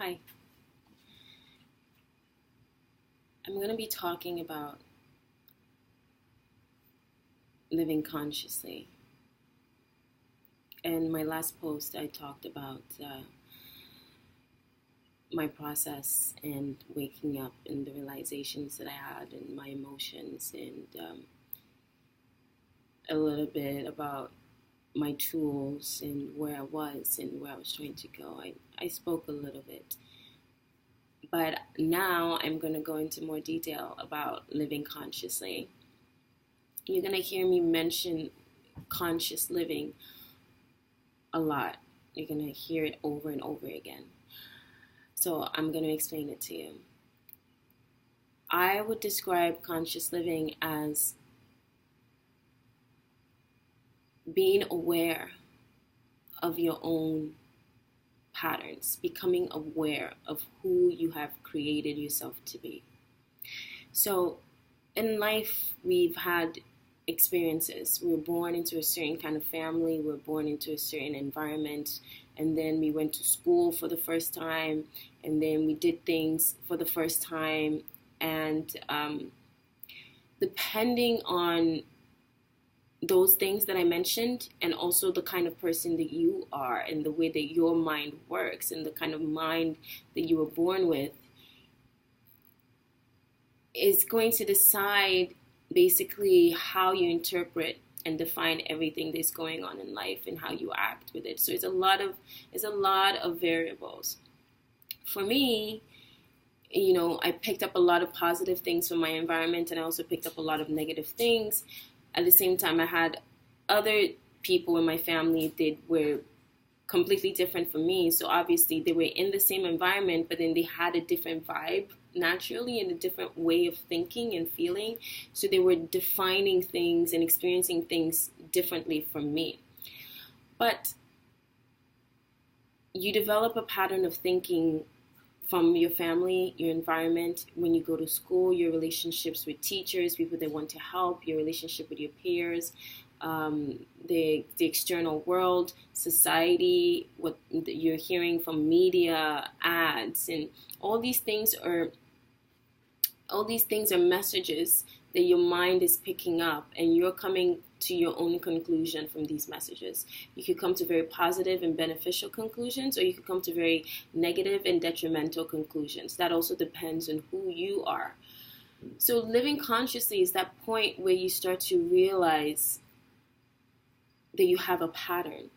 Hi. I'm going to be talking about living consciously. In my last post, I talked about my process and waking up and the realizations that I had and my emotions and a little bit about my tools and where I was and where I was trying to go. I spoke a little bit. But now I'm going to go into more detail about living consciously. You're going to hear me mention conscious living a lot. You're going to hear it over and over again. So I'm going to explain it to you. I would describe conscious living as being aware of your own patterns, becoming aware of who you have created yourself to be. So in life, we've had experiences. We're born into a certain kind of family, we're born into a certain environment, and then we went to school for the first time, and then we did things for the first time, and depending on those things that I mentioned, and also the kind of person that you are, and the way that your mind works, and the kind of mind that you were born with, is going to decide basically how you interpret and define everything that's going on in life and how you act with it. So it's a lot of variables. For me, I picked up a lot of positive things from my environment, and I also picked up a lot of negative things. At the same time, I had other people in my family that were completely different from me. So obviously they were in the same environment, but then they had a different vibe naturally and a different way of thinking and feeling. So they were defining things and experiencing things differently from me. But you develop a pattern of thinking from your family, your environment, when you go to school, your relationships with teachers, people that want to help, your relationship with your peers, the external world, society, what you're hearing from media, ads, and all these things are messages that your mind is picking up, and you're coming to your own conclusion from these messages. You could come to very positive and beneficial conclusions, or you could come to very negative and detrimental conclusions. That also depends on who you are. So living consciously is that point where you start to realize that you have a pattern.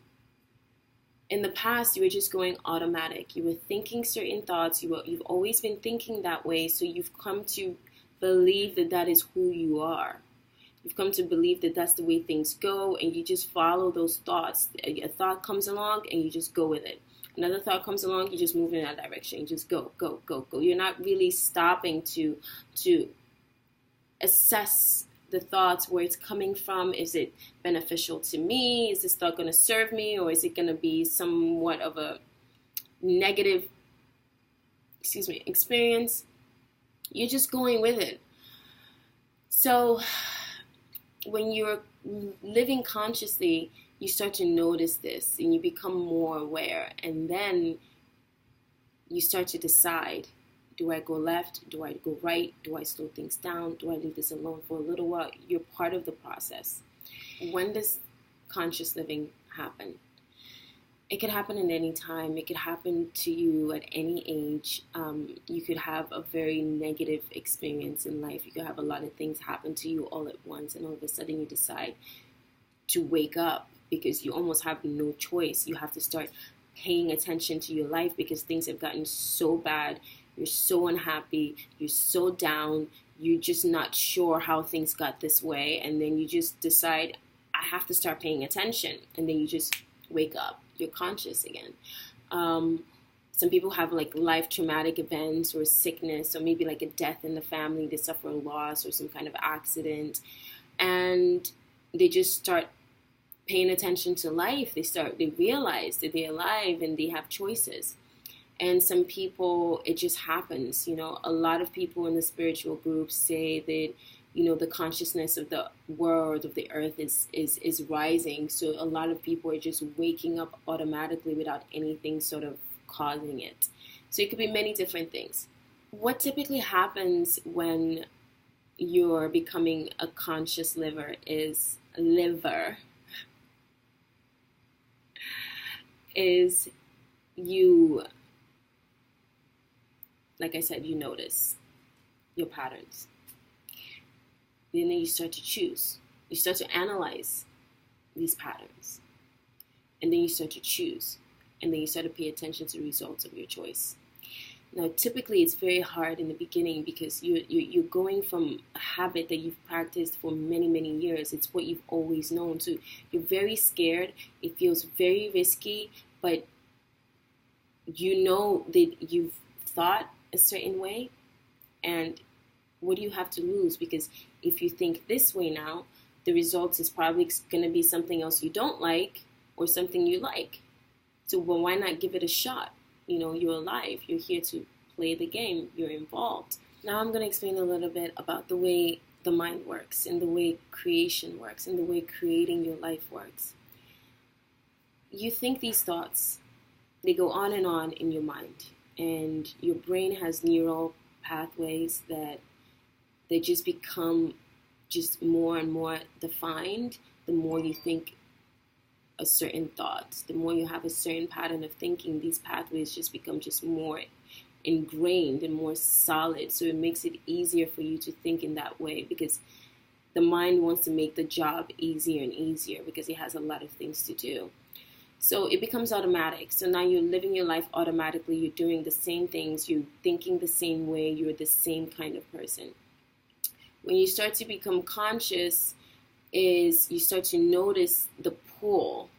In the past, you were just going automatic. You were thinking certain thoughts. You've always been thinking that way, so you've come to believe that that is who you are. You've come to believe that that's the way things go, and you just follow those thoughts. A thought comes along, and you just go with it. Another thought comes along, you just move in that direction. You just go, go, go, go. You're not really stopping to assess the thoughts, where it's coming from. Is it beneficial to me? Is this thought going to serve me? Or is it going to be somewhat of a negative, experience? You're just going with it. So when you're living consciously, you start to notice this and you become more aware. And then you start to decide, do I go left? Do I go right? Do I slow things down? Do I leave this alone for a little while? You're part of the process. When does conscious living happen? It could happen at any time. It could happen to you at any age. You could have a very negative experience in life. You could have a lot of things happen to you all at once, and all of a sudden you decide to wake up because you almost have no choice. You have to start paying attention to your life because things have gotten so bad. You're so unhappy. You're so down. You're just not sure how things got this way. And then you just decide, I have to start paying attention. And then you just wake up. You're conscious again. Some people have like life traumatic events or sickness, or maybe like a death in the family. They suffer a loss or some kind of accident. And they just start paying attention to life. They realize that they're alive and they have choices. And some people, it just happens. A lot of people in the spiritual groups say that, the consciousness of the world, of the earth is rising. So a lot of people are just waking up automatically without anything sort of causing it. So it could be many different things. What typically happens when you're becoming a conscious liver is you, like I said, you notice your patterns. And then you start to choose. You start to analyze these patterns. And then you start to choose. And then you start to pay attention to the results of your choice. Now, typically, it's very hard in the beginning because you're going from a habit that you've practiced for many, many years. It's what you've always known. So you're very scared. It feels very risky, but you know that you've thought a certain way. And what do you have to lose? Because if you think this way now, the results is probably going to be something else you don't like or something you like. So well, why not give it a shot? You're alive. You're here to play the game. You're involved. Now I'm going to explain a little bit about the way the mind works and the way creation works and the way creating your life works. You think these thoughts. They go on in your mind. And your brain has neural pathways that they just become just more and more defined the more you think a certain thought. The more you have a certain pattern of thinking, these pathways just become just more ingrained and more solid. So it makes it easier for you to think in that way because the mind wants to make the job easier and easier because it has a lot of things to do. So it becomes automatic. So now you're living your life automatically. You're doing the same things. You're thinking the same way. You're the same kind of person. When you start to become conscious, is you start to notice the pull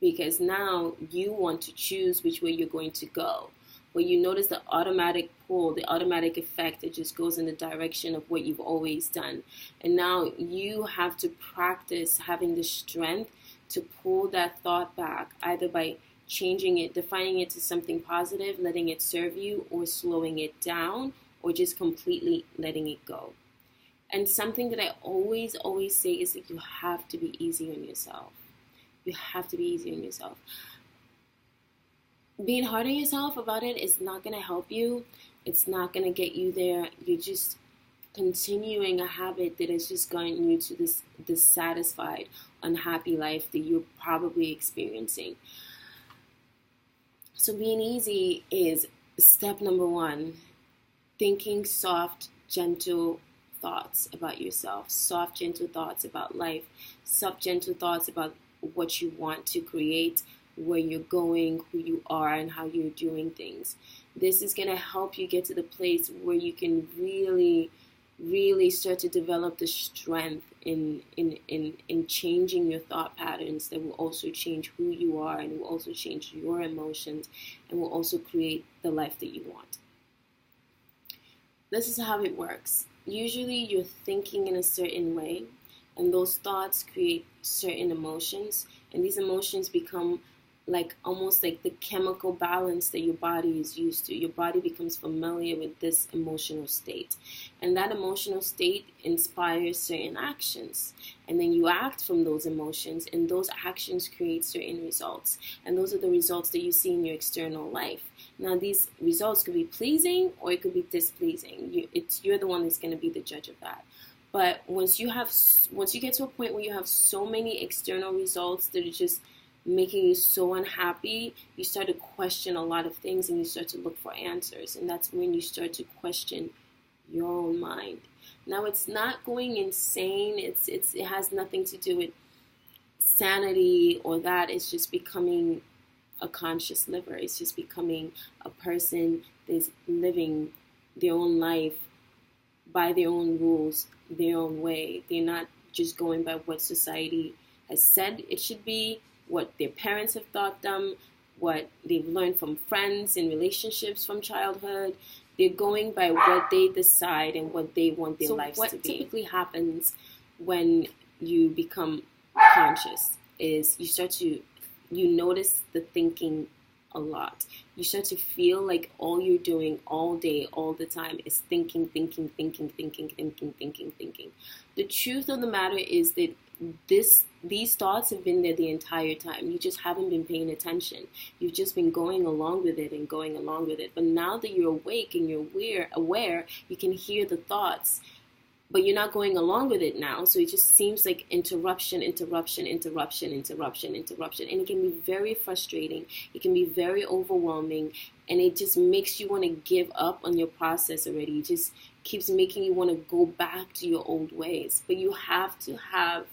because now you want to choose which way you're going to go. But you notice the automatic pull, the automatic effect that just goes in the direction of what you've always done. And now you have to practice having the strength to pull that thought back, either by changing it, defining it to something positive, letting it serve you, or slowing it down, or just completely letting it go. And something that I always say is that you have to be easy on yourself. You have to be easy on yourself. Being hard on yourself about it is not going to help you. It's not going to get you there. You're just continuing a habit that has just gotten you to this dissatisfied, unhappy life that you're probably experiencing. So being easy is step number one. Thinking soft, gentle thoughts about yourself, soft, gentle thoughts about life, soft, gentle thoughts about what you want to create, where you're going, who you are, and how you're doing things. This is going to help you get to the place where you can really start to develop the strength in changing your thought patterns that will also change who you are and will also change your emotions and will also create the life that you want. This is how it works. Usually you're thinking in a certain way, and those thoughts create certain emotions, and these emotions become almost like the chemical balance that your body is used to. Your body becomes familiar with this emotional state, and that emotional state inspires certain actions, and then you act from those emotions, and those actions create certain results, and those are the results that you see in your external life. Now, these results could be pleasing or it could be displeasing. You're the one that's going to be the judge of that. But once you get to a point where you have so many external results that are just making you so unhappy, you start to question a lot of things and you start to look for answers. And that's when you start to question your own mind. Now, it's not going insane. It has nothing to do with sanity or that. It's just becoming a conscious liver. It's just becoming a person that's living their own life by their own rules, their own way. They're not just going by what society has said it should be, what their parents have taught them, what they've learned from friends and relationships from childhood. They're going by what they decide and what they want their lives to be. What typically happens when you become conscious is you notice the thinking a lot. You start to feel like all you're doing all day, all the time is thinking. The truth of the matter is that these thoughts have been there the entire time. You just haven't been paying attention. You've just been going along with it and going along with it. But now that you're awake and you're aware, you can hear the thoughts, but you're not going along with it now. So it just seems like interruption. And it can be very frustrating. It can be very overwhelming. And it just makes you want to give up on your process already. It just keeps making you want to go back to your old ways. But you have to have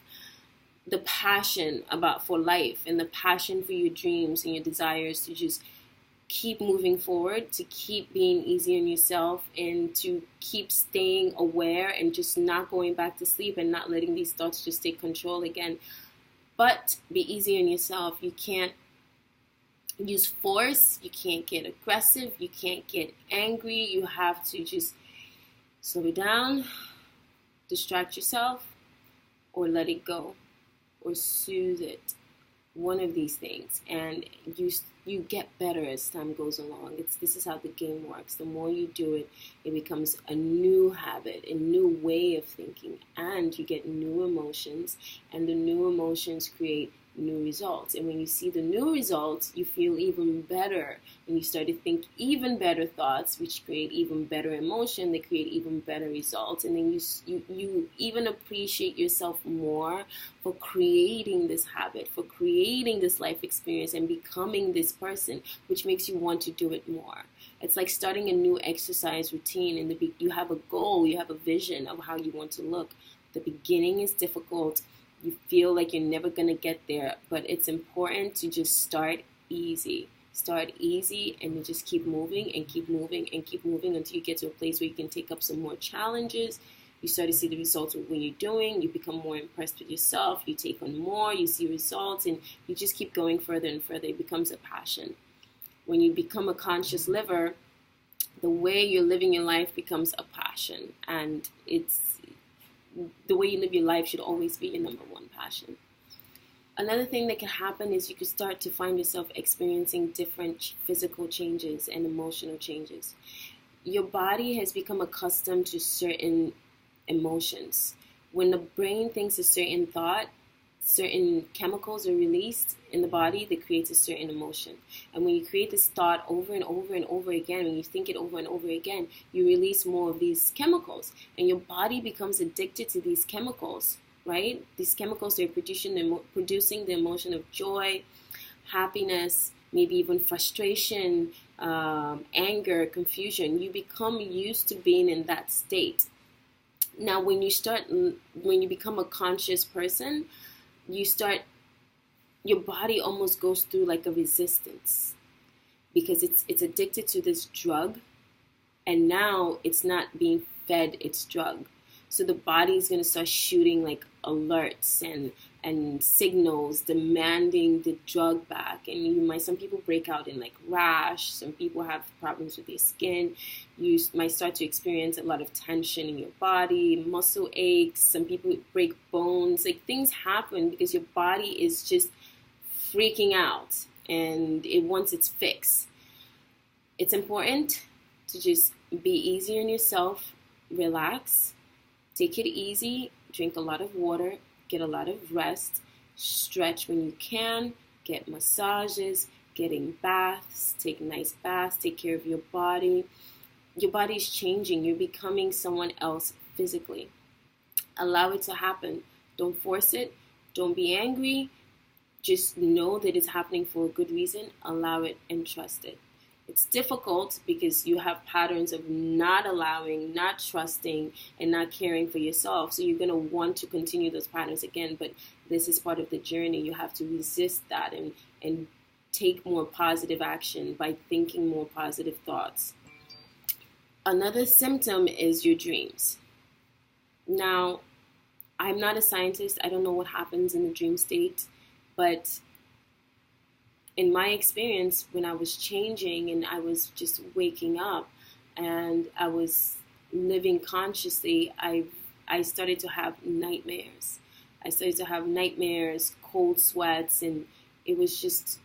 the passion for life and the passion for your dreams and your desires to just keep moving forward, to keep being easy on yourself, and to keep staying aware and just not going back to sleep and not letting these thoughts just take control again. But be easy on yourself. You can't use force. You can't get aggressive. You can't get angry. You have to just slow it down, distract yourself, or let it go, or soothe it. One of these things, and you get better as time goes along. This is how the game works. The more you do it, it becomes a new habit, a new way of thinking, and you get new emotions, and the new emotions create new results. And when you see the new results, you feel even better, and you start to think even better thoughts, which create even better emotion. They create even better results, and then you even appreciate yourself more for creating this habit, for creating this life experience, and becoming this person, which makes you want to do it more. It's like starting a new exercise routine, and you have a goal, you have a vision of how you want to look. The beginning is difficult. You feel like you're never going to get there, but it's important to just start easy. Start easy, and you just keep moving and keep moving and keep moving until you get to a place where you can take up some more challenges. You start to see the results of what you're doing. You become more impressed with yourself. You take on more. You see results, and you just keep going further and further. It becomes a passion. When you become a conscious liver, the way you're living your life becomes a passion, and the way you live your life should always be your number one passion. Another thing that can happen is you could start to find yourself experiencing different physical changes and emotional changes. Your body has become accustomed to certain emotions. When the brain thinks a certain thought, certain chemicals are released in the body that creates a certain emotion. And when you create this thought over and over and over again, when you think it over and over again, you release more of these chemicals, and your body becomes addicted to these chemicals, right? These chemicals, they're producing the emotion of joy, happiness, maybe even frustration, anger, confusion. You become used to being in that state. Now, when you become a conscious person, your body almost goes through like a resistance, because it's addicted to this drug, and now it's not being fed its drug. So the body is going to start shooting like alerts and signals demanding the drug back. And some people break out in like rash. Some people have problems with their skin. You might start to experience a lot of tension in your body, muscle aches. Some people break bones. Like, things happen because your body is just freaking out and it wants its fix. It's important to just be easy on yourself, relax, take it easy, drink a lot of water, get a lot of rest, stretch when you can, get massages, getting baths, take nice baths, take care of your body. Your body's changing. You're becoming someone else physically. Allow it to happen. Don't force it. Don't be angry. Just know that it's happening for a good reason. Allow it and trust it. It's difficult because you have patterns of not allowing, not trusting, and not caring for yourself. So you're going to want to continue those patterns again. But this is part of the journey. You have to resist that and take more positive action by thinking more positive thoughts. Another symptom is your dreams. Now, I'm not a scientist. I don't know what happens in the dream state. But in my experience, when I was changing and I was just waking up and I was living consciously, I started to have nightmares. I started to have nightmares, cold sweats, and it was just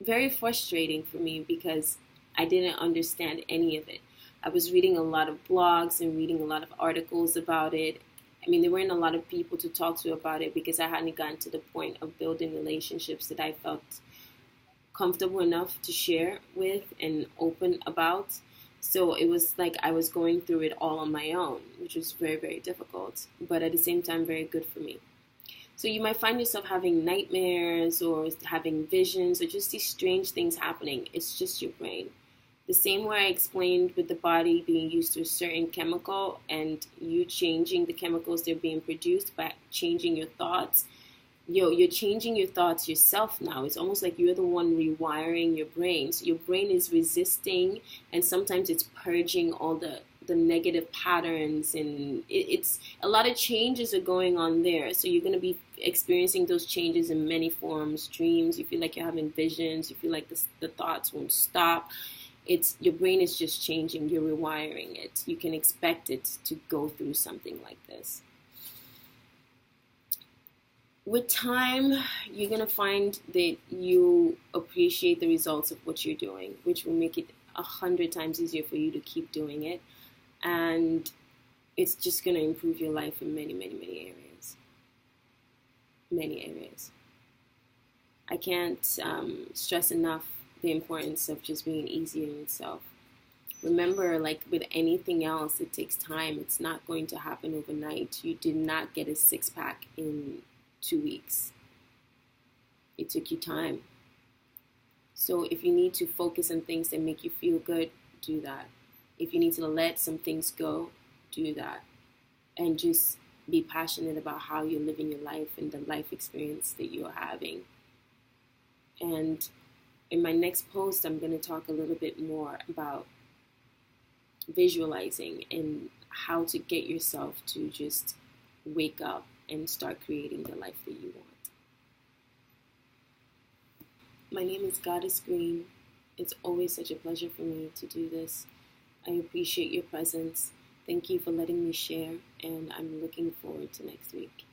very frustrating for me because I didn't understand any of it. I was reading a lot of blogs and reading a lot of articles about it, I mean, there weren't a lot of people to talk to about it because I hadn't gotten to the point of building relationships that I felt comfortable enough to share with and open about. So it was like I was going through it all on my own, which was very, very difficult, but at the same time, very good for me. So you might find yourself having nightmares or having visions or just these strange things happening. It's just your brain. The same way I explained with the body being used to a certain chemical and you changing the chemicals that are being produced by changing your thoughts. You're changing your thoughts yourself now. It's almost like you're the one rewiring your brain. So your brain is resisting, and sometimes it's purging all the negative patterns, and it's a lot of changes are going on there. So you're going to be experiencing those changes in many forms. Dreams, you feel like you're having visions, you feel like the thoughts won't stop. It's your brain is just changing, you're rewiring it. You can expect it to go through something like this. With time, you're going to find that you appreciate the results of what you're doing, which will make it 100 times easier for you to keep doing it. And it's just going to improve your life in many, many, many areas. Many areas. I can't stress enough the importance of just being easy on yourself. Remember, like with anything else, it takes time. It's not going to happen overnight. You did not get a six-pack in 2 weeks. It took you time. So if you need to focus on things that make you feel good, do that. If you need to let some things go, do that. And just be passionate about how you're living your life and the life experience that you're having. And in my next post, I'm going to talk a little bit more about visualizing and how to get yourself to just wake up and start creating the life that you want. My name is GoddessGreene. It's always such a pleasure for me to do this. I appreciate your presence. Thank you for letting me share, and I'm looking forward to next week.